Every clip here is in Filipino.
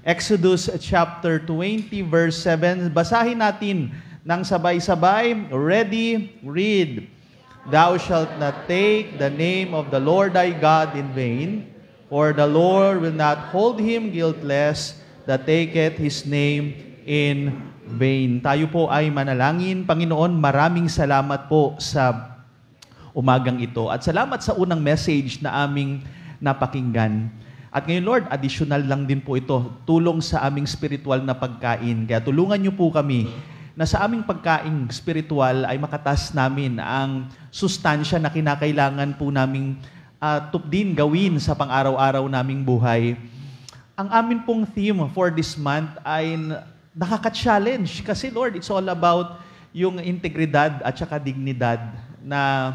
Exodus chapter 20 verse 7. Basahin natin ng sabay-sabay. Ready? Read. Thou shalt not take the name of the Lord thy God in vain, for the Lord will not hold him guiltless that taketh his name in vain. Tayo po ay manalangin. Panginoon, maraming salamat po sa umagang ito. At salamat sa unang message na aming napakinggan. At ngayon, Lord, additional lang din po ito, tulong sa aming spiritual na pagkain. Kaya tulungan niyo po kami na sa aming pagkain spiritual ay makatas namin ang sustansya na kinakailangan po naming tupdin, gawin sa pang-araw-araw naming buhay. Ang amin pong theme for this month ay nakaka-challenge kasi, Lord, it's all about yung integridad at saka dignidad na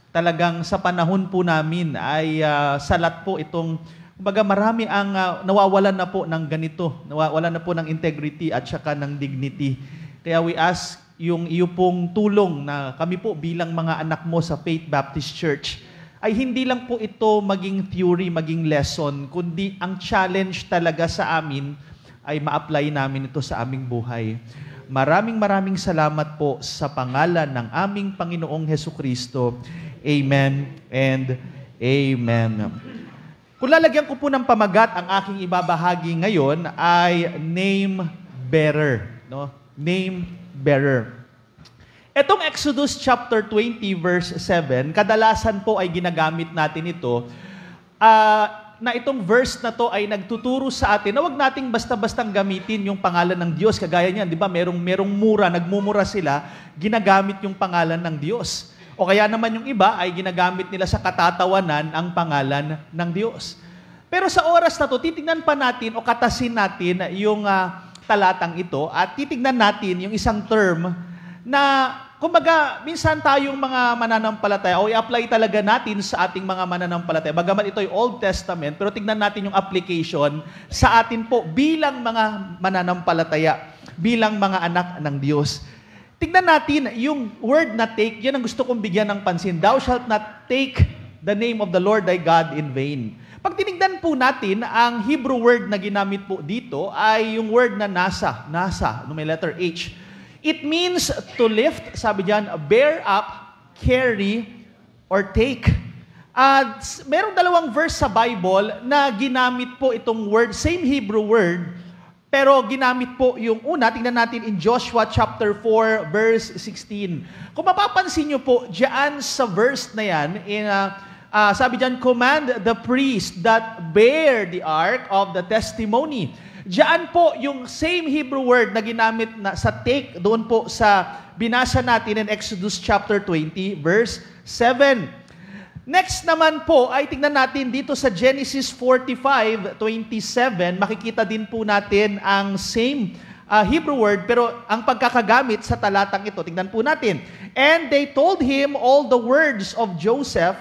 talagang sa panahon po namin ay salat po itong, kumbaga marami ang nawawalan na po ng ganito, nawawalan na po ng integrity at saka ng dignity. Kaya we ask yung iyo pong tulong na kami po bilang mga anak mo sa Faith Baptist Church ay hindi lang po ito maging theory, maging lesson, kundi ang challenge talaga sa amin ay ma-apply namin ito sa aming buhay. Maraming salamat po sa pangalan ng aming Panginoong Hesukristo. Amen and amen. Kung lalagyan ko po ng pamagat ang aking ibabahagi ngayon ay name bearer, no? Name bearer. Etong Exodus chapter 20 verse 7, kadalasan po ay ginagamit natin ito na itong verse na to ay nagtuturo sa atin na wag nating basta-bastang gamitin yung pangalan ng Diyos. Kagaya niyan, di ba? Merong mura, nagmumura sila, ginagamit yung pangalan ng Diyos. O kaya naman yung iba ay ginagamit nila sa katatawanan ang pangalan ng Diyos. Pero sa oras na to, titignan pa natin o katasin natin yung talatang ito at titignan natin yung isang term na, kumbaga, minsan tayong mga mananampalataya o i-apply talaga natin sa ating mga mananampalataya. Bagaman ito ay Old Testament, pero tignan natin yung application sa atin po bilang mga mananampalataya, bilang mga anak ng Diyos. Tignan natin yung word na take, yan ang gusto kong bigyan ng pansin. Thou shalt not take the name of the Lord thy God in vain. Pag tinignan po natin, ang Hebrew word na ginamit po dito ay yung word na nasa, no, may letter H. It means to lift, sabi diyan, bear up, carry, or take. Merong dalawang verse sa Bible na ginamit po itong word, same Hebrew word, pero ginamit po yung una, tingnan natin in Joshua chapter 4, verse 16. Kung mapapansin nyo po, diyan sa verse na yan, sabi diyan, command the priest that bear the ark of the testimony. Diyan po yung same Hebrew word na ginamit na sa take, doon po sa binasa natin in Exodus chapter 20, verse 7. Next naman po ay tingnan natin dito sa Genesis 45:27, makikita din po natin ang same Hebrew word, pero ang pagkakagamit sa talatang ito, tingnan po natin. And they told him all the words of Joseph,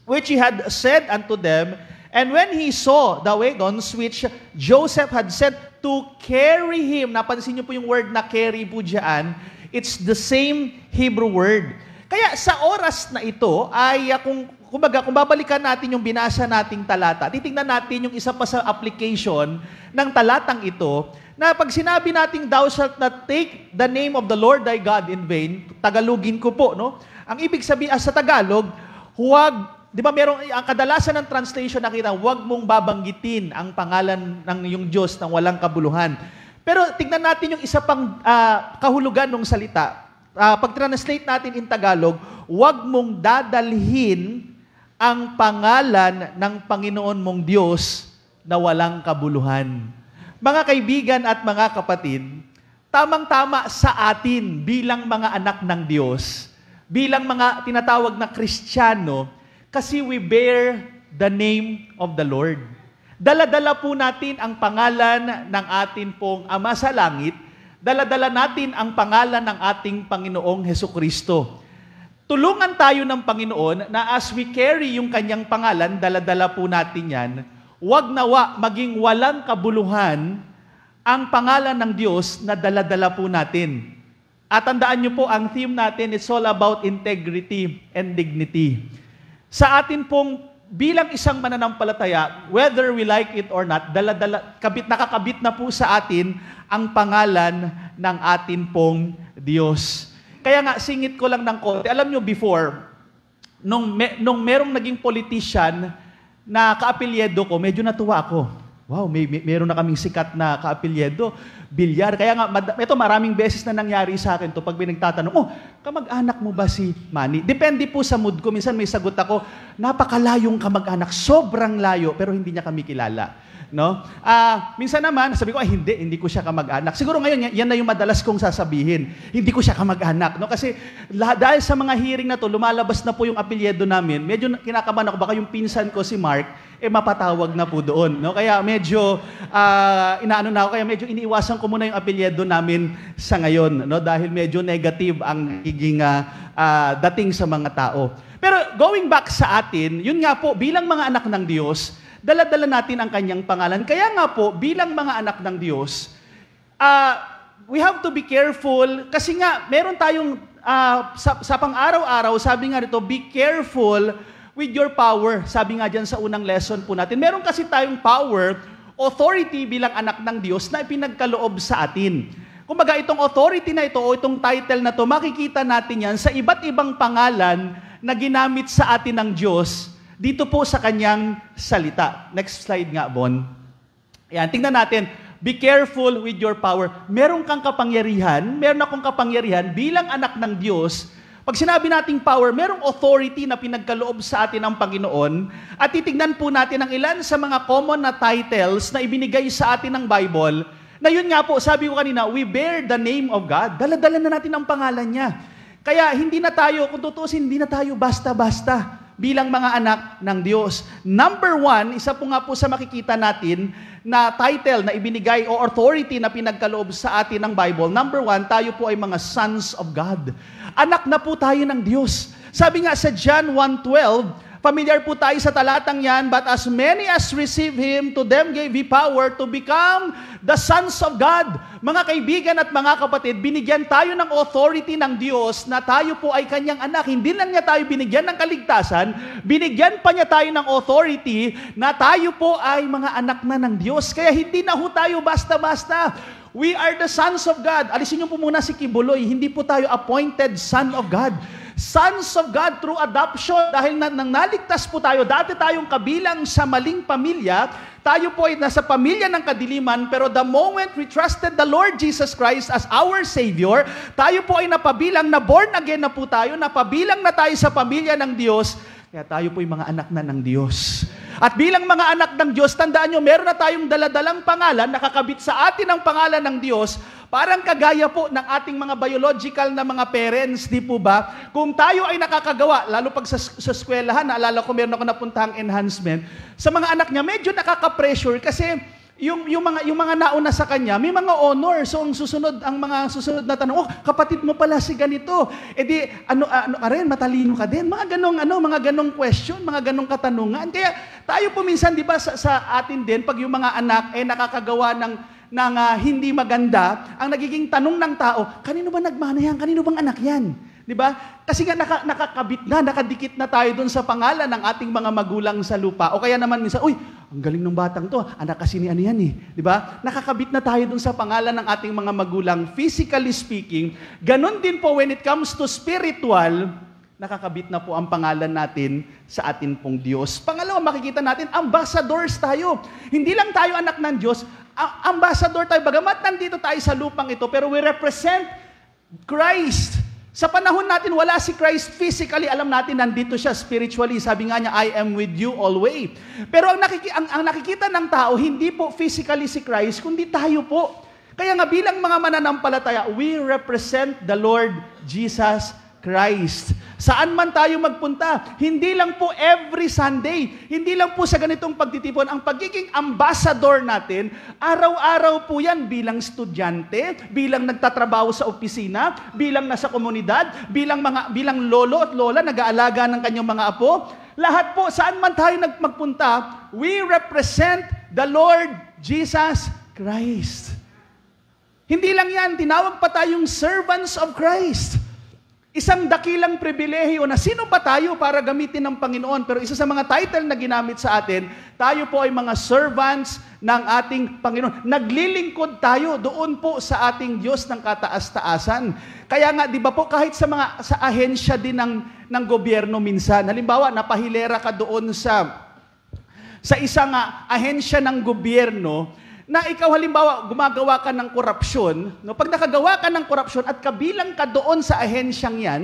which he had said unto them, and when he saw the wagons which Joseph had sent to carry him, napansin niyo po yung word na carry po dyan, it's the same Hebrew word. Kaya sa oras na ito ay kung babalikan natin yung binasa nating talata, titingnan natin yung isa pa sa application ng talatang ito, na pag sinabi nating thou shalt not take the name of the Lord thy God in vain, Tagalogin ko po, no? Ang ibig sabihin sa Tagalog, huwag, di ba merong ang kadalasan ng translation nakita, huwag mong babanggitin ang pangalan ng iyong Diyos nang walang kabuluhan. Pero tingnan natin yung isa pang kahulugan ng salita. Pag translate natin in Tagalog, huwag mong dadalhin ang pangalan ng Panginoon mong Diyos na walang kabuluhan. Mga kaibigan at mga kapatid, tamang-tama sa atin bilang mga anak ng Diyos, bilang mga tinatawag na Kristiyano, kasi we bear the name of the Lord. Dala-dala po natin ang pangalan ng atin pong Ama sa Langit, dala-dala natin ang pangalan ng ating Panginoong Hesukristo. Tulungan tayo ng Panginoon na as we carry yung kanyang pangalan, dala-dala po natin yan, wag nawa maging walang kabuluhan ang pangalan ng Diyos na dala-dala po natin. At tandaan niyo po, ang theme natin is all about integrity and dignity. Sa atin pong bilang isang mananampalataya, whether we like it or not, nakakabit na po sa atin ang pangalan ng atin pong Diyos. Kaya nga, singit ko lang ng konti. Alam nyo, before, nung merong naging politician na kaapelyedo ko, medyo natuwa ako. Wow, meron na kaming sikat na kaapelyedo, Bilyar. Kaya nga, ito maraming beses na nangyari sa akin to pag pinagtatanong, kamag-anak mo ba si Manny? Depende po sa mood ko. Minsan may sagot ako, napakalayong kamag-anak, sobrang layo, pero hindi niya kami kilala. No? Minsan naman, sabi ko, hindi ko siya kamag-anak. Siguro ngayon, yan na yung madalas kong sasabihin. Hindi ko siya kamag-anak. No? Kasi dahil sa mga hearing na to, lumalabas na po yung apelyedo namin. Medyo kinakabahan ako, baka yung pinsan ko si Mark, mapatawag na po doon. No? Kaya medyo, inaano na ako, kaya medyo iniiwasan ko muna yung apelyedo namin sa ngayon. No? Dahil medyo negative ang higing dating sa mga tao. Pero going back sa atin, yun nga po, bilang mga anak ng Diyos, dala-dala natin ang kanyang pangalan. Kaya nga po, bilang mga anak ng Diyos, we have to be careful kasi nga, meron tayong, sa pang-araw-araw, sabi nga rito, be careful with your power. Sabi nga dyan sa unang lesson po natin. Meron kasi tayong power, authority bilang anak ng Diyos na ipinagkaloob sa atin. Kumbaga, itong authority na ito o itong title na ito, makikita natin yan sa iba't ibang pangalan na ginamit sa atin ng Diyos dito po sa kanyang salita. Next slide nga, Bon. Ayan, tingnan natin. Be careful with your power. Meron kang kapangyarihan, meron akong kapangyarihan bilang anak ng Diyos. Pag sinabi nating power, merong authority na pinagkaloob sa atin ng Panginoon. At titignan po natin ang ilan sa mga common na titles na ibinigay sa atin ng Bible. Na yun nga po, sabi ko kanina, we bear the name of God. Dala-dala na natin ang pangalan niya. Kaya hindi na tayo, kung tutusin, hindi na tayo basta-basta bilang mga anak ng Diyos. Number 1, isa po nga po sa makikita natin na title na ibinigay o authority na pinagkaloob sa atin ng Bible. Number 1, tayo po ay mga sons of God. Anak na po tayo ng Diyos. Sabi nga sa John 1:12, familiar po tayo sa talatang yan, but as many as receive Him, to them gave He power to become the sons of God. Mga kaibigan at mga kapatid, binigyan tayo ng authority ng Diyos na tayo po ay Kanyang anak. Hindi lang niya tayo binigyan ng kaligtasan, binigyan pa niya tayo ng authority na tayo po ay mga anak na ng Diyos. Kaya hindi na ho tayo basta-basta. We are the sons of God. Alisin niyo po muna si Kibuloy. Hindi po tayo appointed son of God. Sons of God through adoption. Dahil nang naligtas po tayo, dati tayong kabilang sa maling pamilya, tayo po ay nasa pamilya ng kadiliman, pero the moment we trusted the Lord Jesus Christ as our Savior, tayo po ay napabilang na born again na po tayo, napabilang na tayo sa pamilya ng Diyos, kaya tayo po ay mga anak na ng Diyos. At bilang mga anak ng Diyos, tandaan nyo, meron na tayong daladalang pangalan, nakakabit sa atin ang pangalan ng Diyos, parang kagaya po ng ating mga biological na mga parents, di po ba? Kung tayo ay nakakagawa, lalo pag sa eskwelahan, naalala ko meron ako napuntahang enhancement, sa mga anak niya, medyo nakaka-pressure kasi yung mga nauna sa kanya, may mga honor. So, ang mga susunod na tanong, kapatid mo pala si ganito. Ano ka rin, matalino ka din. Mga ganong question, mga ganong katanungan. Kaya tayo po minsan, di ba, sa atin din, pag yung mga anak nakakagawa ng hindi maganda, ang nagiging tanong ng tao, kanino ba nagmana yan? Kanino bang anak yan? Di ba? Kasi nga nakakabit na, nakadikit na tayo dun sa pangalan ng ating mga magulang sa lupa. O kaya naman minsan, ang galing ng batang to, anak kasi ni ano yan eh. Di ba? Nakakabit na tayo dun sa pangalan ng ating mga magulang, physically speaking. Ganon din po when it comes to spiritual, nakakabit na po ang pangalan natin sa atin pong Diyos. Pangalawa, makikita natin, ambassadors tayo. Hindi lang tayo anak ng Diyos, ambassador tayo. Bagamat nandito tayo sa lupang ito, pero we represent Christ. Sa panahon natin, wala si Christ physically. Alam natin, nandito siya spiritually. Sabi nga niya, I am with you always. Pero ang nakikita ng tao, hindi po physically si Christ, kundi tayo po. Kaya nga bilang mga mananampalataya, we represent the Lord Jesus Christ. Saan man tayo magpunta, hindi lang po every Sunday, hindi lang po sa ganitong pagtitipon, ang pagiging ambassador natin, araw-araw po yan bilang estudyante, bilang nagtatrabaho sa opisina, bilang nasa komunidad, bilang lolo at lola, nag-aalaga ng kanyang mga apo. Lahat po, saan man tayo magpunta, we represent the Lord Jesus Christ. Hindi lang yan, tinawag pa tayong servants of Christ. Isang dakilang pribilehiyo na sino ba tayo para gamitin ng Panginoon? Pero isa sa mga title na ginamit sa atin, tayo po ay mga servants ng ating Panginoon. Naglilingkod tayo doon po sa ating Diyos ng kataas-taasan. Kaya nga, di ba po, kahit sa ahensya din ng gobyerno minsan, halimbawa, napahilera ka doon sa isang ahensya ng gobyerno, na ikaw halimbawa gumagawa ka ng korupsyon, no? Pag nakagawa ka ng korupsyon at kabilang ka doon sa ahensyang yan,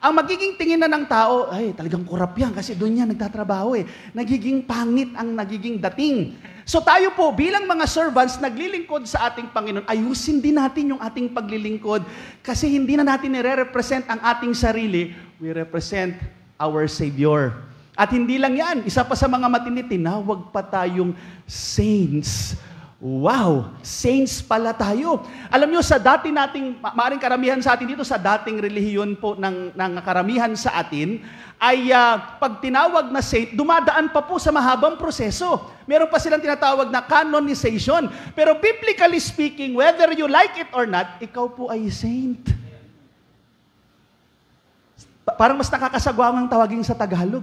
ang magiging tingin na ng tao, ay talagang korap yan kasi doon yan nagtatrabaho eh. Nagiging pangit ang nagiging dating. So tayo po bilang mga servants naglilingkod sa ating Panginoon, ayusin din natin yung ating paglilingkod kasi hindi na natin nire-represent ang ating sarili, we represent our Savior. At hindi lang yan, isa pa sa mga matindi, tinawag pa tayong saints. Wow! Saints pala tayo. Alam nyo, sa dati nating, maaaring karamihan sa atin dito, sa dating relihiyon po ng karamihan sa atin, ay pag tinawag na saint, dumadaan pa po sa mahabang proseso. Meron pa silang tinatawag na canonization. Pero biblically speaking, whether you like it or not, ikaw po ay saint. Parang mas nakakasagwamang tawagin sa Tagalog,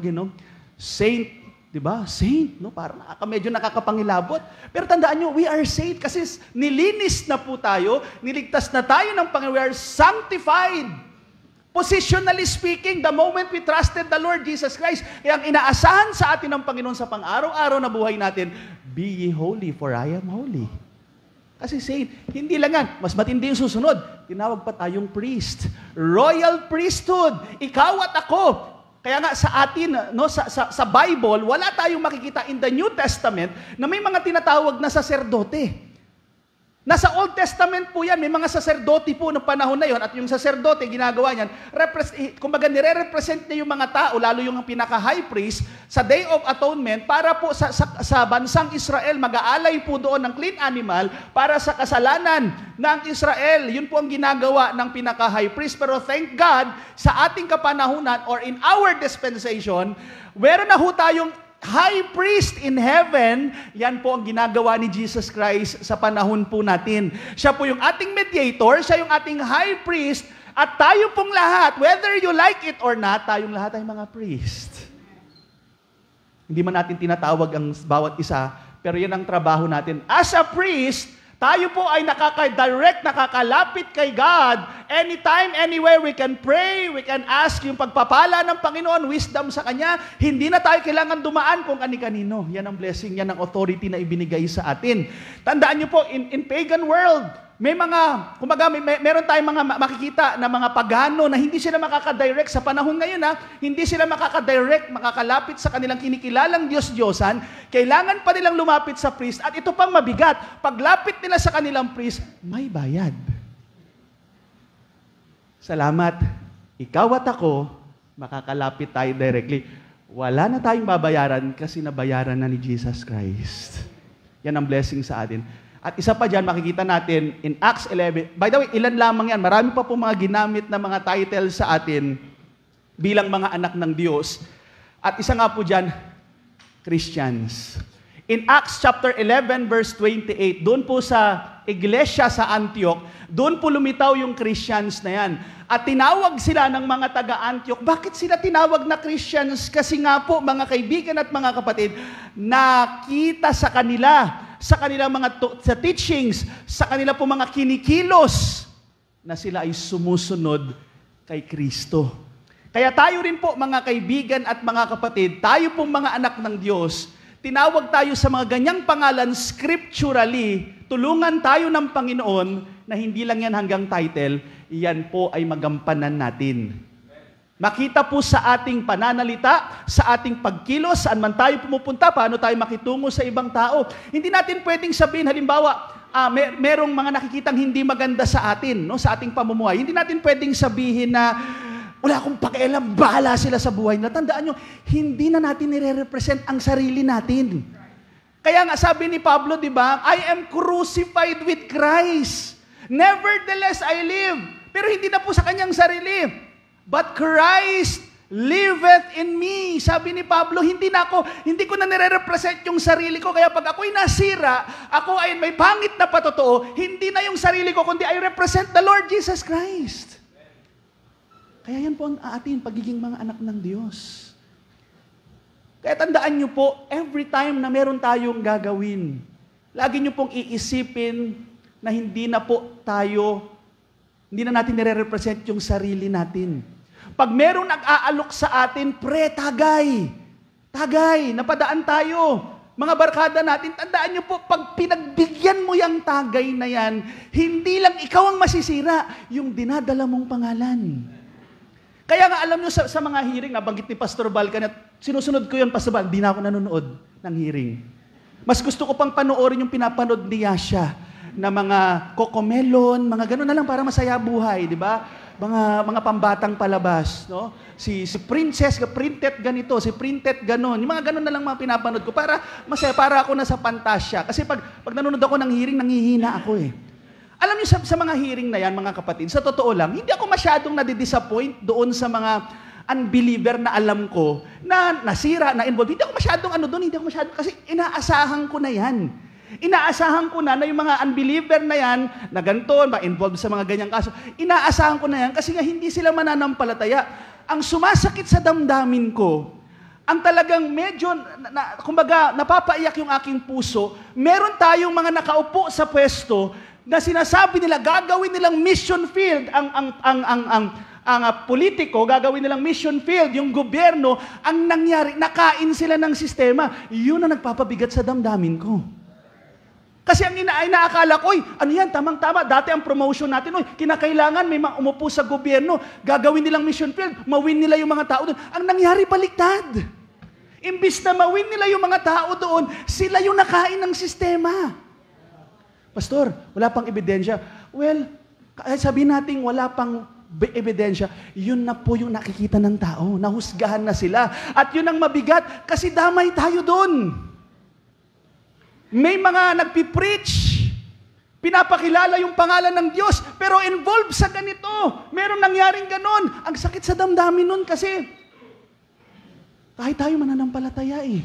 Saint. Diba? Saint, no? Parang medyo nakakapangilabot. Pero tandaan nyo, we are saint kasi nilinis na po tayo, niligtas na tayo ng Panginoon. We are sanctified. Positionally speaking, the moment we trusted the Lord Jesus Christ, kaya ang inaasahan sa atin ng Panginoon sa pang-araw-araw na buhay natin, be ye holy for I am holy. Kasi saint, hindi lang yan. Mas matindi yung susunod. Tinawag pa tayong priest. Royal priesthood. Ikaw at ako. Kaya nga sa atin, sa Bible, wala tayong makikita in the New Testament na may mga tinatawag na saserdote. Nasa Old Testament po yan, may mga saserdote po ng panahon na yon at yung saserdote, ginagawa niyan, kumbaga nire-represent niya yung mga tao, lalo yung pinaka-high priest, sa Day of Atonement, para po sa bansang Israel, mag-aalay po doon ng clean animal para sa kasalanan ng Israel. Yun po ang ginagawa ng pinaka-high priest. Pero thank God, sa ating kapanahunan or in our dispensation, meron na ho tayong high priest in heaven. Yan po ang ginagawa ni Jesus Christ sa panahon po natin. Siya po yung ating mediator, siya yung ating high priest, at tayo pong lahat, whether you like it or not, tayong lahat ay mga priest. Hindi man natin tinatawag ang bawat isa, pero yan ang trabaho natin. As a priest, tayo po ay nakaka-direct, nakakalapit kay God. Anytime, anywhere, we can pray, we can ask yung pagpapala ng Panginoon, wisdom sa Kanya. Hindi na tayo kailangan dumaan kung ani-kanino. Yan ang blessing, yan ang authority na ibinigay sa atin. Tandaan niyo po, in pagan world, may mga, kumbaga, meron tayong mga makikita na mga pagano na hindi sila makaka-direct sa panahon ngayon, hindi sila makaka-direct, makakalapit sa kanilang kinikilalang Diyos-Diyosan, kailangan pa nilang lumapit sa priest, at ito pang mabigat, paglapit nila sa kanilang priest, may bayad. Salamat. Ikaw at ako, makakalapit tayo directly. Wala na tayong babayaran kasi nabayaran na ni Jesus Christ. Yan ang blessing sa atin. At isa pa dyan, makikita natin in Acts 11. By the way, ilan lamang yan. Marami pa po mga ginamit na mga titles sa atin bilang mga anak ng Diyos. At isa nga po dyan, Christians. In Acts chapter 11 verse 28, doon po sa iglesia sa Antioch, doon po lumitaw yung Christians na yan. At tinawag sila ng mga taga-Antioch. Bakit sila tinawag na Christians? Kasi nga po, mga kaibigan at mga kapatid, nakita sa kanila, sa kanilang mga sa teachings, sa kanila po mga kinikilos, na sila ay sumusunod kay Kristo. Kaya tayo rin po, mga kaibigan at mga kapatid, tayo pong mga anak ng Diyos, tinawag tayo sa mga ganyang pangalan scripturally, tulungan tayo ng Panginoon na hindi lang yan hanggang title, iyan po ay magampanan natin. Makita po sa ating pananalita, sa ating pagkilos, saan man tayo pumupunta, paano tayo makitungo sa ibang tao. Hindi natin pwedeng sabihin, halimbawa, merong mga nakikitang hindi maganda sa atin, sa ating pamumuhay. Hindi natin pwedeng sabihin na, wala akong pakialam, bahala sila sa buhay na. Tandaan nyo, hindi na natin nire-represent ang sarili natin. Kaya nga sabi ni Pablo, di ba, I am crucified with Christ. Nevertheless, I live. Pero hindi na po sa kanyang sarili. But Christ liveth in me. Sabi ni Pablo, hindi ko na nire-represent yung sarili ko. Kaya pag ako'y nasira, ako ay may pangit na patotoo, hindi na yung sarili ko, kundi I represent the Lord Jesus Christ. Kaya yan po ang ating pagiging mga anak ng Diyos. Kaya tandaan nyo po, every time na meron tayong gagawin, lagi nyo pong iisipin na hindi na natin nire-represent yung sarili natin. Pag merong nag-aalok sa atin, tagay, napadaan tayo. Mga barkada natin, tandaan nyo po, pag pinagbigyan mo yung tagay na yan, hindi lang ikaw ang masisira, yung dinadala mong pangalan. Kaya nga alam nyo sa mga hearing, nabanggit ni Pastor Bal, sinusunod ko yun, Pastor Bal, di na ako nanonood ng hearing. Mas gusto ko pang panoorin yung pinapanood ni Yasha na mga kokomelon, mga gano'n na lang para masaya buhay, di ba? Mga pambatang palabas, no? Si princess, printed ganito, si printed ganon. Yung mga ganon na lang mga pinapanood ko para masaya, para ako nasa pantasya. Kasi pag nanonood ako ng hearing, nangihina ako eh. Alam niyo sa mga hearing na yan, mga kapatid, sa totoo lang, hindi ako masyadong nadidisappoint doon sa mga unbeliever na alam ko na nasira, na involved. Hindi ako masyadong kasi inaasahan ko na yan. Inaasahan ko na yung mga unbeliever na yan, na ganito, ma-involved sa mga ganyang kaso, inaasahan ko na yan kasi nga hindi sila mananampalataya. Ang sumasakit sa damdamin ko, ang talagang medyo, kumbaga, napapaiyak yung aking puso, meron tayong mga nakaupo sa pwesto na sinasabi nila, gagawin nilang mission field, ang politiko, gagawin nilang mission field, yung gobyerno, ang nangyari, nakain sila ng sistema. Yun ang nagpapabigat sa damdamin ko. Kasi ang inaakala ko, ano yan, tamang-tama, dati ang promotion natin, kinakailangan may umupo sa gobyerno, gagawin nilang mission field, mawin nila yung mga tao doon. Ang nangyari, baliktad. Imbis na mawin nila yung mga tao doon, sila yung nakain ng sistema. Pastor, wala pang ebidensya. Well, sabihin natin wala pang ebidensya, yun na po yung nakikita ng tao. Nahusgahan na sila. At yun ang mabigat kasi damay tayo doon. May mga nagpipreach, pinapakilala yung pangalan ng Diyos, pero involved sa ganito. Meron nangyaring ganon. Ang sakit sa damdamin nun kasi kahit tayo mananampalataya eh.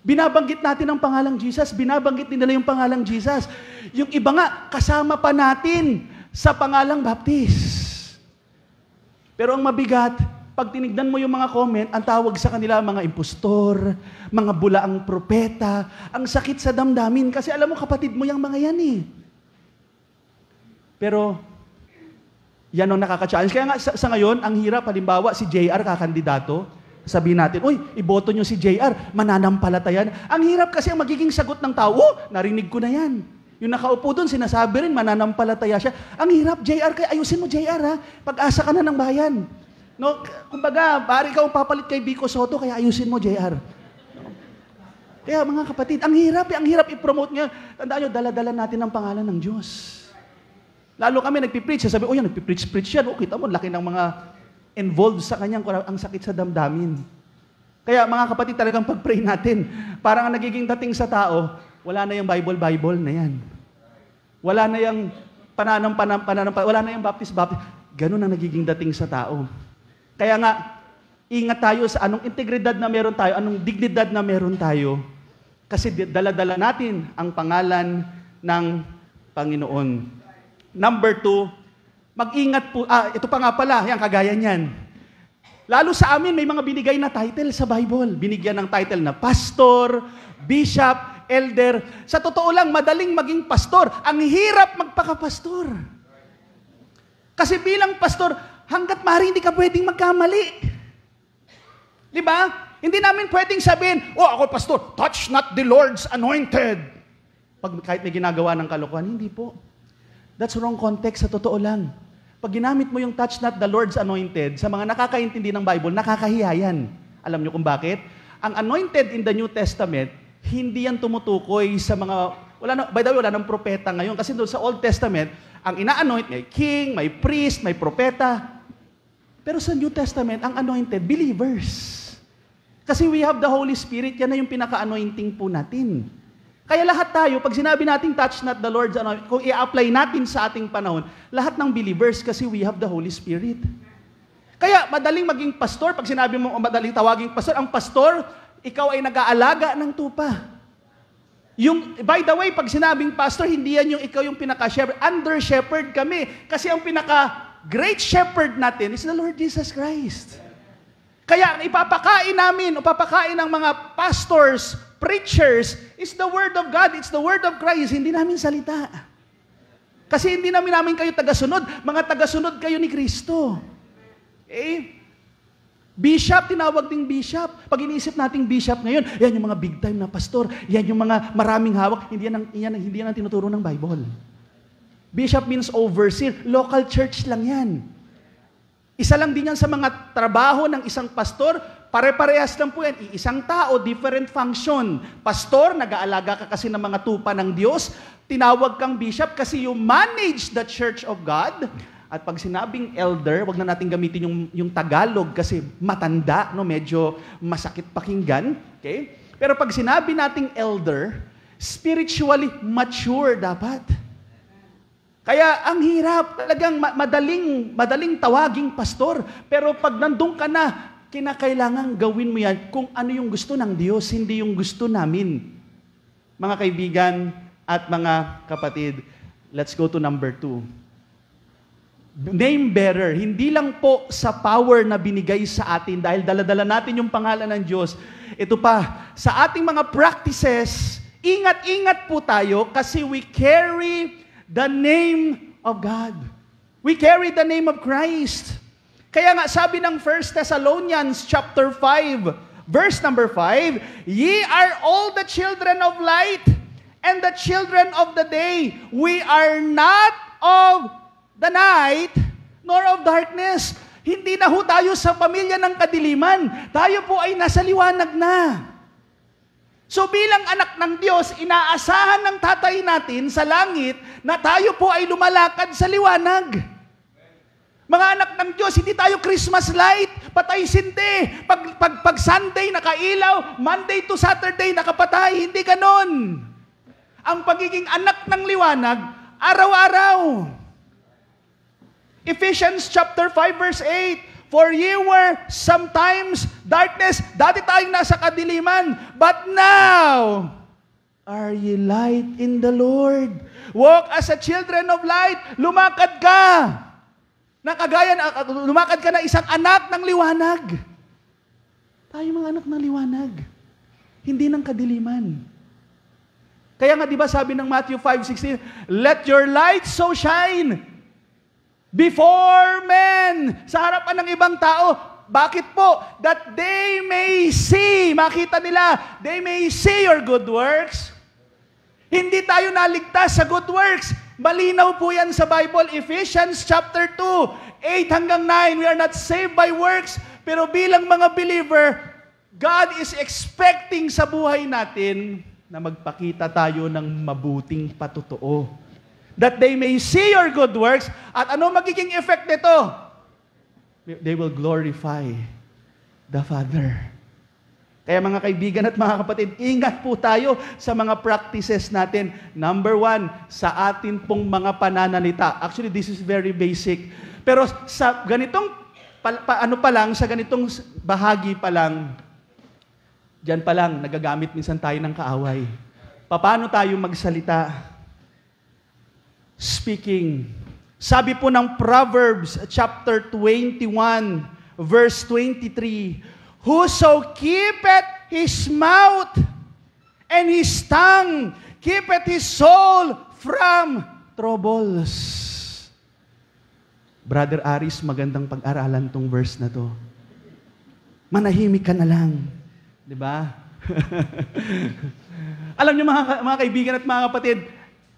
Binabanggit natin ang pangalang Jesus, binabanggit nila yung pangalang Jesus. Yung iba nga, kasama pa natin sa pangalang Baptist. Pero ang mabigat, pag tinignan mo yung mga comment, ang tawag sa kanila mga impostor, mga bulaang propeta, ang sakit sa damdamin. Kasi alam mo, kapatid mo yung mga yan eh. Pero, yan ang nakaka-challenge. Kaya nga sa ngayon, ang hirap, halimbawa, si JR kakandidato, sabihin natin, iboto nyo si JR, mananampalatayan. Ang hirap kasi ang magiging sagot ng tao, narinig ko na yan. Yung nakaupo doon, sinasabi rin, mananampalataya siya. Ang hirap, JR, kaya ayusin mo JR ha, pag-asa ka na ng bayan. No, kumbaga, bari ikaw papalit kay Vico Soto, kaya ayusin mo, JR. Kaya mga kapatid, ang hirap i-promote niya. Tandaan nyo, dala-dala natin ang pangalan ng Diyos. Lalo kami nagpipreach, sabi, yan, nagpipreach yan. Kita mo, laki ng mga involved sa kanyang, ang sakit sa damdamin. Kaya mga kapatid, talagang pag-pray natin, parang ang nagiging dating sa tao, wala na yung Bible na yan. Wala na yung wala na yung Baptist. Ganun ang nagiging dating sa tao. Kaya nga, ingat tayo sa anong integridad na meron tayo, anong dignidad na meron tayo. Kasi dala-dala natin ang pangalan ng Panginoon. Number 2, mag-ingat po, ito pa nga pala, yan, kagaya niyan. Lalo sa amin, may mga binigay na title sa Bible. Binigyan ng title na pastor, bishop, elder. Sa totoo lang, madaling maging pastor. Ang hirap magpakapastor. Kasi bilang pastor, hanggat maaari hindi ka pwedeng magkamali. Di ba? Hindi namin pwedeng sabihin, ako pastor, touch not the Lord's anointed. Kahit may ginagawa ng kalokohan, hindi po. That's wrong context, sa totoo lang. Pag ginamit mo yung touch not the Lord's anointed, sa mga nakakaintindi ng Bible, nakakahiya yan. Alam niyo kung bakit? Ang anointed in the New Testament, hindi yan tumutukoy sa mga, by the way, wala nang propeta ngayon. Kasi doon sa Old Testament, ang ina-anoint, may king, may priest, may propeta. Pero sa New Testament, ang anointed, believers. Kasi we have the Holy Spirit, yan na yung pinaka-anointing po natin. Kaya lahat tayo, pag sinabi nating touch not the Lord's anointing, kung i-apply natin sa ating panahon, lahat ng believers kasi we have the Holy Spirit. Kaya madaling maging pastor, pag sinabi mo madaling tawaging pastor, ang pastor, ikaw ay nag-aalaga ng tupa. By the way, pag sinabing pastor, hindi yan yung ikaw yung pinaka-shepherd. Under-shepherd kami. Kasi ang great shepherd natin is the Lord Jesus Christ. Kaya ang ipapakain namin, o papakain ng mga pastors, preachers, is the Word of God, it's the Word of Christ, hindi namin salita. Kasi hindi namin kayo tagasunod, mga tagasunod kayo ni Kristo. Bishop, tinawag ding bishop. Pag iniisip nating bishop ngayon, yan yung mga big time na pastor, yan yung mga maraming hawak, hindi yan ang tinuturo ng Bible. Bishop means overseer, local church lang yan. Isa lang din yan sa mga trabaho ng isang pastor, pare-parehas lang po yan. Isang tao, different function. Pastor, nag-aalaga ka kasi ng mga tupa ng Diyos. Tinawag kang bishop kasi you manage the church of God. At pag sinabing elder, wag na natin gamitin yung Tagalog kasi matanda, no? Medyo masakit pakinggan. Okay? Pero pag sinabi nating elder, spiritually mature dapat. Kaya ang hirap, talagang madaling tawaging pastor. Pero pag nandun ka na, kinakailangan gawin mo yan kung ano yung gusto ng Diyos, hindi yung gusto namin. Mga kaibigan at mga kapatid, let's go to number 2. Name bearer, hindi lang po sa power na binigay sa atin dahil dala-dala natin yung pangalan ng Diyos. Ito pa, sa ating mga practices, ingat-ingat po tayo kasi we carry the name of God. We carry the name of Christ. Kaya nga sabi ng 1 Thessalonians chapter 5, verse number 5, ye are all the children of light and the children of the day. We are not of the night nor of darkness. Hindi na ho tayo sa pamilya ng kadiliman. Tayo po ay nasa liwanag na. So bilang anak ng Diyos, inaasahan ng tatay natin sa langit na tayo po ay lumalakad sa liwanag. Mga anak ng Diyos, hindi tayo Christmas light, patay sindi. Pag Sunday nakailaw, Monday to Saturday nakapatay, hindi ganon. Ang pagiging anak ng liwanag, araw-araw. Ephesians chapter 5 verse 8, for ye were sometimes darkness, dati tayong nasa kadiliman, but now are ye light in the Lord. Walk as a children of light, lumakad ka. Lumakad ka na isang anak ng liwanag. Tayo mga anak ng liwanag, hindi ng kadiliman. Kaya nga, di ba sabi ng Matthew 5:16, let your light so shine before men, sa harapan ng ibang tao. Bakit po? That they may see, makita nila, they may see your good works. Hindi tayo naligtas sa good works. Malinaw po yan sa Bible, Ephesians chapter 2, 8 hanggang 9, we are not saved by works, pero bilang mga believer, God is expecting sa buhay natin na magpakita tayo ng mabuting patotoo. That they may see your good works. At ano magiging effect nito? They will glorify the Father. Kaya mga kaibigan at mga kapatid, ingat po tayo sa mga practices natin. Number 1, sa atin pong mga pananalita. Actually, this is very basic. Pero sa ganitong, sa ganitong bahagi pa lang, diyan pa lang, nagagamit minsan tayo ng kaaway. Paano tayo magsalita? Speaking. Sabi po ng Proverbs chapter 21, verse 23, whoso keepeth his mouth and his tongue, keepeth his soul from troubles. Brother Aris, magandang pag-aralan tong verse na to. Manahimik ka na lang. Di ba? Alam niyo mga kaibigan at mga kapatid,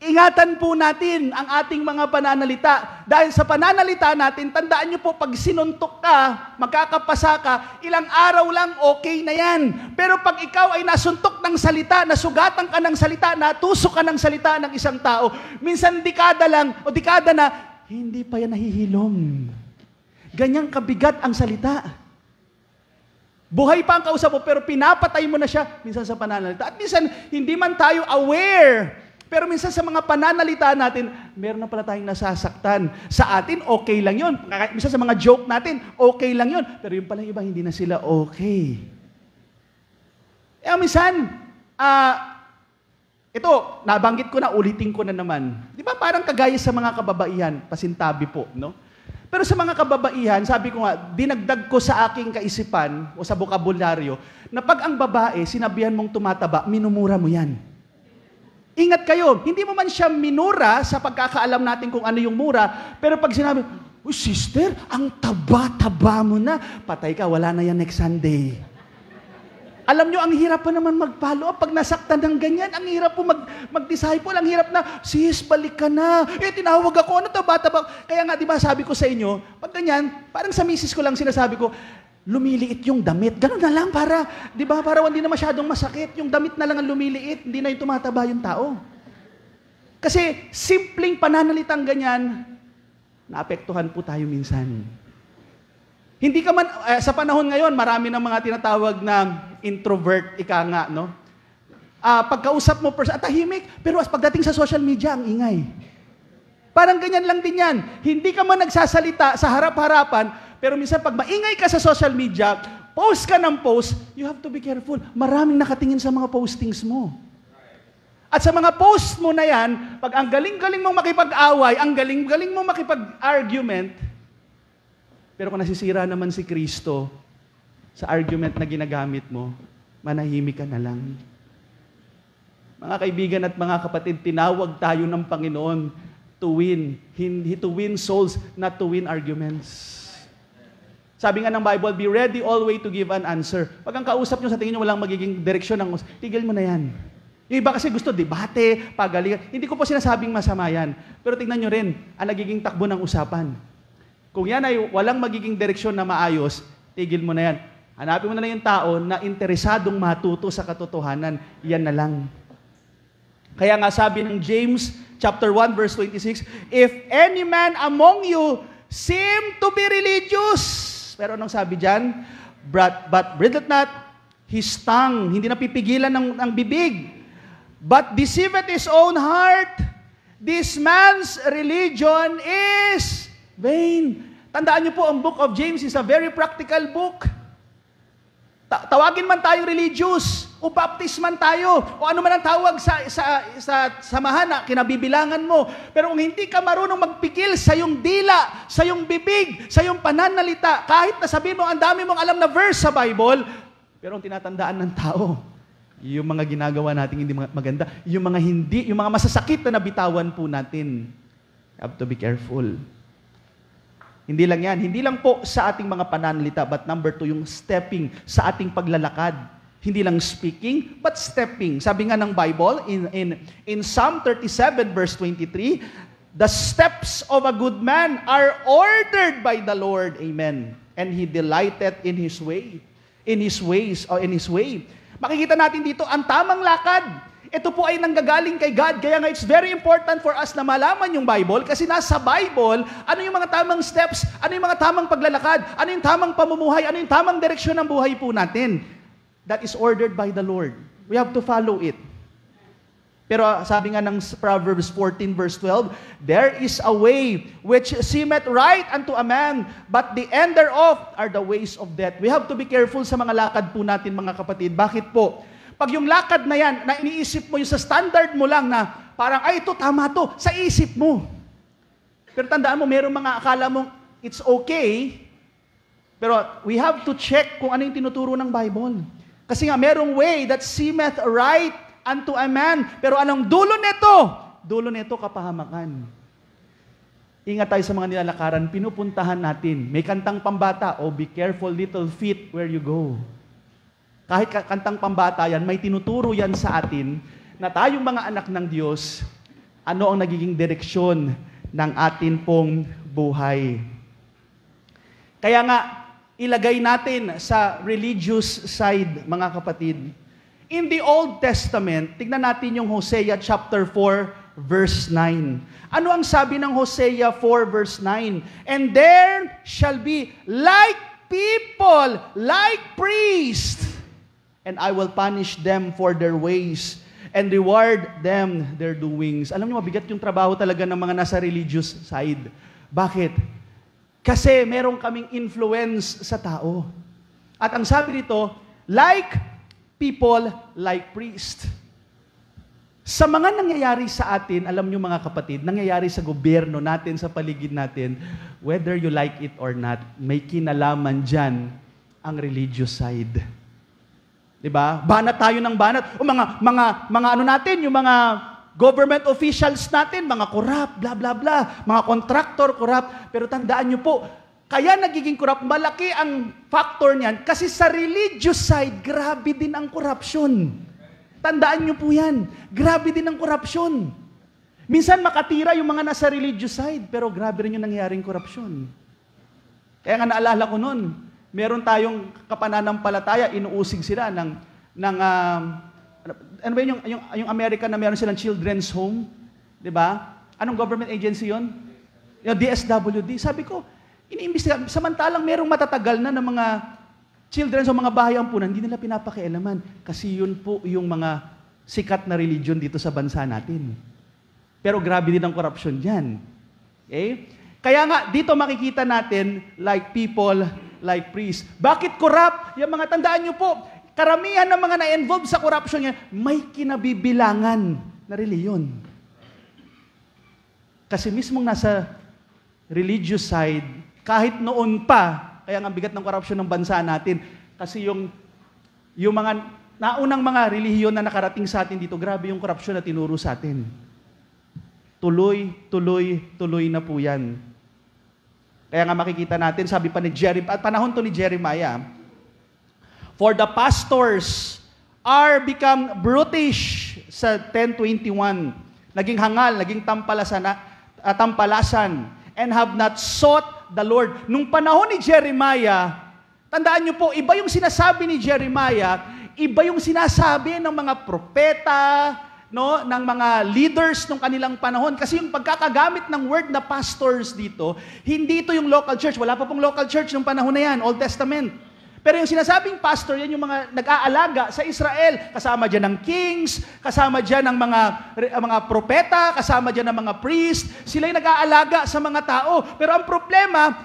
ingatan po natin ang ating mga pananalita. Dahil sa pananalita natin, tandaan niyo po, pag sinuntok ka, magkakapasa ka, ilang araw lang, okay na yan. Pero pag ikaw ay nasuntok ng salita, nasugatan ka ng salita, natusok ka ng salita ng isang tao, minsan dekada lang, o dekada na, hindi pa yan nahihilom. Ganyang kabigat ang salita. Buhay pa ang kausap mo, pero pinapatay mo na siya, minsan sa pananalita. At minsan, hindi man tayo aware. Pero minsan sa mga pananalita natin, meron na pala tayong nasasaktan. Sa atin, okay lang yun. Minsan sa mga joke natin, okay lang yun. Pero yung pala iba, hindi na sila okay. Minsan, ito, nabanggit ko na, ulitin ko na naman. Di ba parang kagaya sa mga kababaihan, pasintabi po, no? Pero sa mga kababaihan, sabi ko nga, dinagdag ko sa aking kaisipan o sa bokabularyo na pag ang babae, sinabihan mong tumataba, minumura mo yan. Ingat kayo, hindi mo man siya minura sa pagkakaalam natin kung ano yung mura, pero pag sinabi, "Uy, sister, ang taba-taba mo na. Patay ka, wala na yan next Sunday." Alam nyo, ang hirap pa naman mag-follow up. Pag nasaktan ng ganyan, ang hirap po mag-disciple. Ang hirap na, "Sis, balik ka na. Tinawag ako. Ano taba-taba?" Kaya nga, di ba, sabi ko sa inyo, pag ganyan, parang sa misis ko lang sinasabi ko, lumiliit yung damit. Ganun na lang para, di ba, para hindi na masyadong masakit. Yung damit na lang ang lumiliit, hindi na yung tumataba yung tao. Kasi simpleng pananalitang ganyan, naapektuhan po tayo minsan. Hindi ka man, sa panahon ngayon, marami ng mga tinatawag na introvert, ika nga, no? Pagkausap mo, tahimik, pero pagdating sa social media, ang ingay. Parang ganyan lang din yan. Hindi ka man nagsasalita sa harap-harapan, pero minsan pag maingay ka sa social media, post ka ng post, you have to be careful. Maraming nakatingin sa mga postings mo. At sa mga post mo na yan, pag ang galing-galing mong makipag-away, ang galing-galing mong makipag-argument, pero kung nasisira naman si Kristo sa argument na ginagamit mo, manahimik ka na lang. Mga kaibigan at mga kapatid, tinawag tayo ng Panginoon to win. Hindi to win souls, not to win arguments. Sabi nga ng Bible, be ready always to give an answer. Pag ang kausap nyo sa tingin nyo walang magiging direksyon ng tigil mo na yan. Yung iba kasi gusto debate, pagalingan. Hindi ko po sinasabing masama yan. Pero tingnan nyo rin, ang nagiging takbo ng usapan. Kung yan ay walang magiging direksyon na maayos, tigil mo na yan. Hanapin mo na yung tao na interesadong matuto sa katotohanan. Yan na lang. Kaya nga sabi ng James chapter 1 verse 26, "If any man among you seem to be religious," pero anong sabi dyan? But bridleth not his tongue, hindi napipigilan ng bibig. "But deceiveth his own heart, this man's religion is vain." Tandaan niyo po, ang book of James is a very practical book. Tawagin man tayo religious, o baptisman tayo, o ano man ang tawag sa samahan na kinabibilangan mo. Pero kung hindi ka marunong magpikil sa iyong dila, sa iyong bibig, sa iyong pananalita, kahit na sabihin mo, ang dami mong alam na verse sa Bible, pero ang tinatandaan ng tao, yung mga ginagawa natin hindi maganda, yung mga masasakit na nabitawan po natin. You have to be careful. Hindi lang yan. Hindi lang po sa ating mga pananalita, but number 2, yung stepping sa ating paglalakad. Hindi lang speaking, but stepping. Sabi nga ng Bible, in Psalm 37 verse 23, "The steps of a good man are ordered by the Lord." Amen. "And He delighteth in His way." In His ways, or in His way. Makikita natin dito, ang tamang lakad. Ito po ay nanggagaling kay God. Kaya nga it's very important for us na malaman yung Bible kasi nasa Bible, ano yung mga tamang steps, ano yung mga tamang paglalakad, ano yung tamang pamumuhay, ano yung tamang direksyon ng buhay po natin. That is ordered by the Lord. We have to follow it. Pero sabi nga ng Proverbs 14 verse 12, "There is a way which seemeth right unto a man, but the end thereof are the ways of death." We have to be careful sa mga lakad po natin, mga kapatid. Bakit po? Pag yung lakad na yan, na iniisip mo yung sa standard mo lang na parang, "Ay, ito, tama to," sa isip mo. Pero tandaan mo, mayroong mga akala mong it's okay, pero we have to check kung ano yung tinuturo ng Bible. Kasi nga, mayroong way that seemeth right unto a man, pero anong dulo nito? Dulo nito, kapahamakan. Ingat tayo sa mga nilalakaran, pinupuntahan natin. May kantang pambata, "Oh, be careful little feet where you go." Kahit kantang pambata yan, may tinuturo yan sa atin na tayong mga anak ng Diyos, ano ang nagiging direksyon ng atin pong buhay. Kaya nga, ilagay natin sa religious side, mga kapatid. In the Old Testament, tignan natin yung Hosea chapter 4, verse 9. Ano ang sabi ng Hosea 4, verse 9? "And there shall be like people, like priests, and I will punish them for their ways and reward them their doings." Alam niyo, mabigat yung trabaho talaga ng mga nasa religious side. Bakit? Kasi meron kaming influence sa tao. At ang sabi dito, like people, like priest. Sa mga nangyayari sa atin, alam nyo mga kapatid, nangyayari sa gobyerno natin, sa paligid natin, whether you like it or not, may kinalaman dyan ang religious side. Diba? Banat tayo ng banat. O mga ano natin, yung mga government officials natin, mga corrupt, bla bla bla, mga contractor corrupt. Pero tandaan nyo po, kaya nagiging corrupt, malaki ang factor niyan kasi sa religious side, grabe din ang corruption. Tandaan nyo po yan. Grabe din ang corruption. Minsan makatira yung mga nasa religious side, pero grabe rin yung nangyayaring corruption. Kaya nga naalala ko noon, meron tayong kapananampalataya, inuusig sila ng ano ba yung America na meron silang children's home, 'di ba? Anong government agency 'yon? Yung DSWD. Sabi ko, iniimbestiga samantalang merong matatagal na ng mga children's o mga bahay ampunan, hindi nila pinapakialaman kasi yun po yung mga sikat na religion dito sa bansa natin. Pero grabe din ang corruption diyan. Okay? Kaya nga dito makikita natin like people, like priests. Bakit corrupt? Yung mga tandaan nyo po, karamihan ng mga na-involve sa corruption niya, may kinabibilangan na reliyon. Kasi mismong nasa religious side, kahit noon pa, kaya nga bigat ng corruption ng bansa natin, kasi yung mga naunang mga relihiyon na nakarating sa atin dito, grabe yung corruption na tinuro sa atin. Tuloy na po yan. Kaya nga makikita natin, sabi pa ni Jeremiah, at panahon to ni Jeremiah, for the pastors are become brutish sa 10:21. Naging hangal, naging tampalasan, and have not sought the Lord. Nung panahon ni Jeremiah, tandaan niyo po, iba yung sinasabi ni Jeremiah, iba yung sinasabi ng mga propeta, no, ng mga leaders ng kanilang panahon. Kasi yung pagkakagamit ng word na pastors dito, hindi ito yung local church. Wala pa pong local church nung panahon na yan, Old Testament. Pero yung sinasabing pastor, yan yung mga nag-aalaga sa Israel. Kasama dyan ng kings, kasama dyan ng mga propeta, kasama dyan ng mga priest. Sila yung nag-aalaga sa mga tao. Pero ang problema,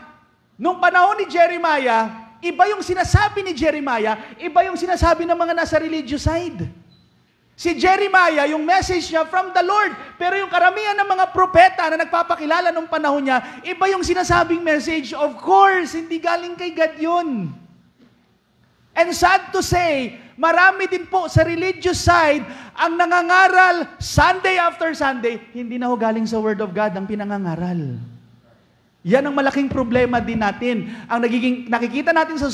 nung panahon ni Jeremiah, iba yung sinasabi ni Jeremiah, iba yung sinasabi ng mga nasa religious side. Si Jeremiah, yung message niya from the Lord. Pero yung karamihan ng mga propeta na nagpapakilala nung panahon niya, iba yung sinasabing message. Of course, hindi galing kay God yun. And sad to say, marami din po sa religious side ang nangangaral Sunday after Sunday, hindi na ho galing sa Word of God ang pinangangaral. Yan ang malaking problema din natin. Ang nakikita natin sa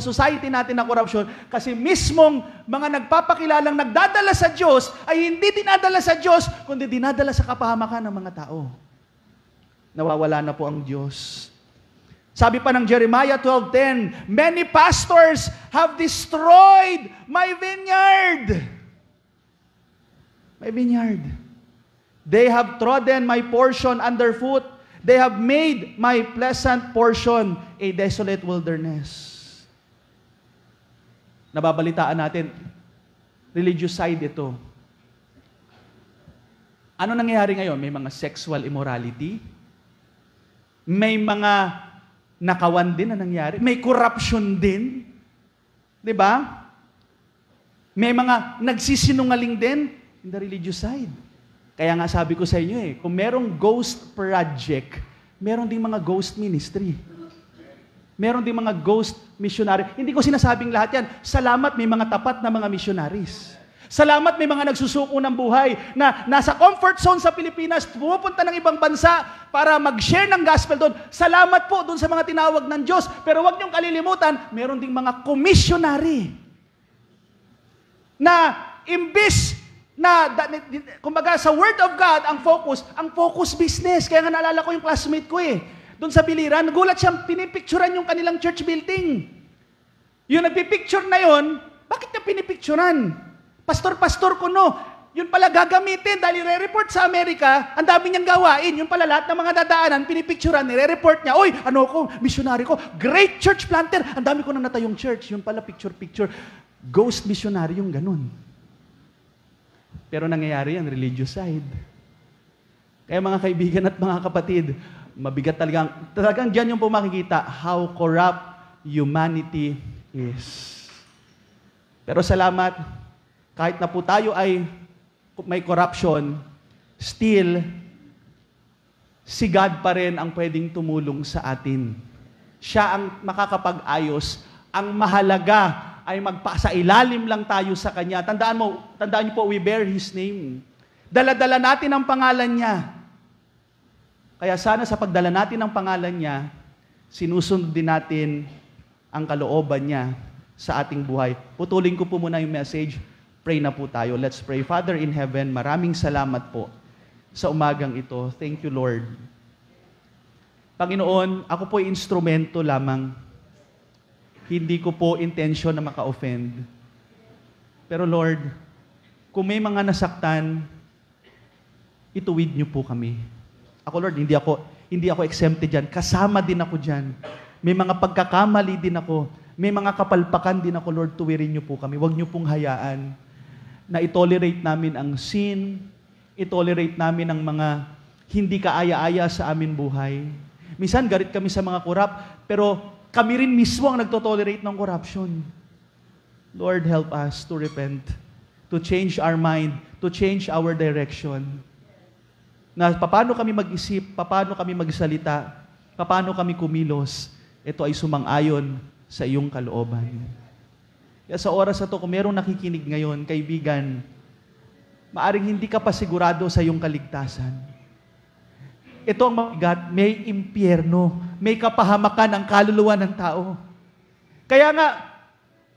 society natin na corruption, kasi mismong mga nagpapakilalang nagdadala sa Diyos ay hindi dinadala sa Diyos, kundi dinadala sa kapahamakan ng mga tao. Nawawala na po ang Diyos. Sabi pa ng Jeremiah 12:10, many pastors have destroyed my vineyard. My vineyard. They have trodden my portion underfoot. They have made my pleasant portion a desolate wilderness. Nababalitaan natin, religious side ito. Ano nangyayari ngayon? May mga sexual immorality. May mga nakawan din na nangyari. May corruption din. 'Di ba? May mga nagsisinungaling din in the religious side. Kaya nga sabi ko sa inyo kung merong ghost project, meron ding mga ghost ministry. Meron ding mga ghost missionary. Hindi ko sinasabing lahat yan. Salamat may mga tapat na mga missionaries. Salamat may mga nagsusuko ng buhay na nasa comfort zone sa Pilipinas, pumupunta ng ibang bansa para mag-share ng gospel doon. Salamat po doon sa mga tinawag ng Diyos. Pero huwag niyong kalilimutan, meron ding mga commissionary na imbis na, kumbaga sa Word of God, ang focus business. Kaya nga naalala ko yung classmate ko doon sa Biliran, nagulat siya, pinipicturan yung kanilang church building. Yung nagpipicture na yon, bakit niya pinipicturan? Pastor ko no, yun pala gagamitin dahil i-report sa Amerika, ang dami niyang gawain, yun pala lahat ng mga dadaanan, pinipicturan, i-report niya, oy, missionary ko, great church planter, ang dami ko nang natayong church, yun pala picture, ghost missionary yung ganun. Pero nangyayari ang religious side. Kaya mga kaibigan at mga kapatid, mabigat talagang dyan yung po makikita how corrupt humanity is. Pero salamat, kahit na po tayo ay may corruption, still, si God pa rin ang pwedeng tumulong sa atin. Siya ang makakapag-ayos. Ang mahalaga ay magpasa ilalim lang tayo sa Kanya. Tandaan niyo po, we bear His name. Dala-dala natin ang pangalan niya. Kaya sana sa pagdala natin ang pangalan niya, sinusunod din natin ang kalooban niya sa ating buhay. Putulin ko po muna yung message. Pray na po tayo. Let's pray. Father in heaven, maraming salamat po sa umagang ito. Thank you, Lord. Panginoon, ako po ay instrumento lamang. Hindi ko po intensyon na maka-offend. Pero Lord, kung may mga nasaktan, ituwid niyo po kami. Ako Lord, hindi ako exempted dyan. Kasama din ako dyan. May mga pagkakamali din ako. May mga kapalpakan din ako, Lord, tuwirin niyo po kami. Huwag niyo pong hayaan na itolerate namin ang sin, itolerate namin ang mga hindi kaaya-aya sa amin buhay. Minsan, garit kami sa mga korap, pero kami rin mismo ang nagtotolerate ng corruption. Lord, help us to repent, to change our mind, to change our direction. Na paano kami mag-isip, paano kami magsalita, paano kami kumilos, ito ay sumang-ayon sa iyong kalooban. Kaya sa oras na ito, kung merong nakikinig ngayon, kaibigan, maaring hindi ka pa sigurado sa iyong kaligtasan. Ito ang mabigat, may impyerno, may kapahamakan ang kaluluwa ng tao. Kaya nga,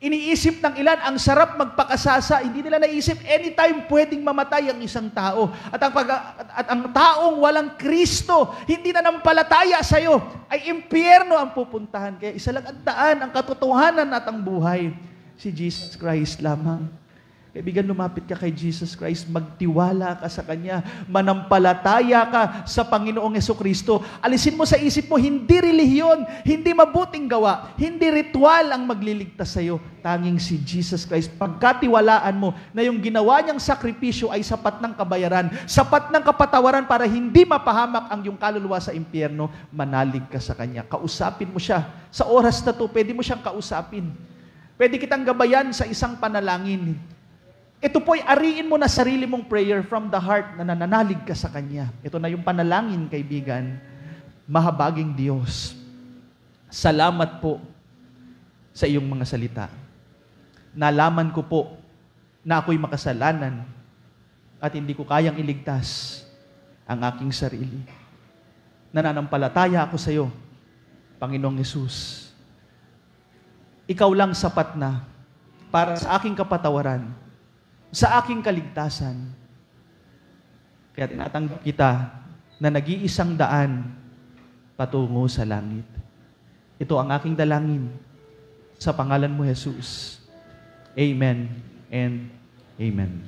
iniisip ng ilan, ang sarap magpakasasa, hindi nila naisip, anytime pwedeng mamatay ang isang tao. At ang taong walang Kristo, hindi na nampalataya sa iyo, ay impyerno ang pupuntahan. Kaya isa lang ang daan, ang katotohanan at ang buhay, si Jesus Christ lamang. Kaibigan, lumapit ka kay Jesus Christ, magtiwala ka sa Kanya, manampalataya ka sa Panginoong Jesucristo. Alisin mo sa isip mo, hindi relihiyon, hindi mabuting gawa, hindi ritual ang magliligtas sa iyo. Tanging si Jesus Christ. Pagkatiwalaan mo na yung ginawa niyang sakripisyo ay sapat ng kabayaran, sapat ng kapatawaran para hindi mapahamak ang iyong kaluluwa sa impyerno, manalig ka sa Kanya. Kausapin mo siya. Sa oras na to, pwede mo siyang kausapin. Pwede kitang gabayan sa isang panalangin. Ito po'y ariin mo na sarili mong prayer from the heart na nananalig ka sa Kanya. Ito na yung panalangin, kaibigan. Mahabaging Diyos, salamat po sa iyong mga salita. Nalaman ko po na ako'y makasalanan at hindi ko kayang iligtas ang aking sarili. Nananampalataya ako sa iyo, Panginoong Hesus. Ikaw lang sapat na para sa aking kapatawaran, sa aking kaligtasan. Kaya tinatanggap kita na nag-iisang daan patungo sa langit. Ito ang aking dalangin sa pangalan mo, Jesus. Amen and Amen.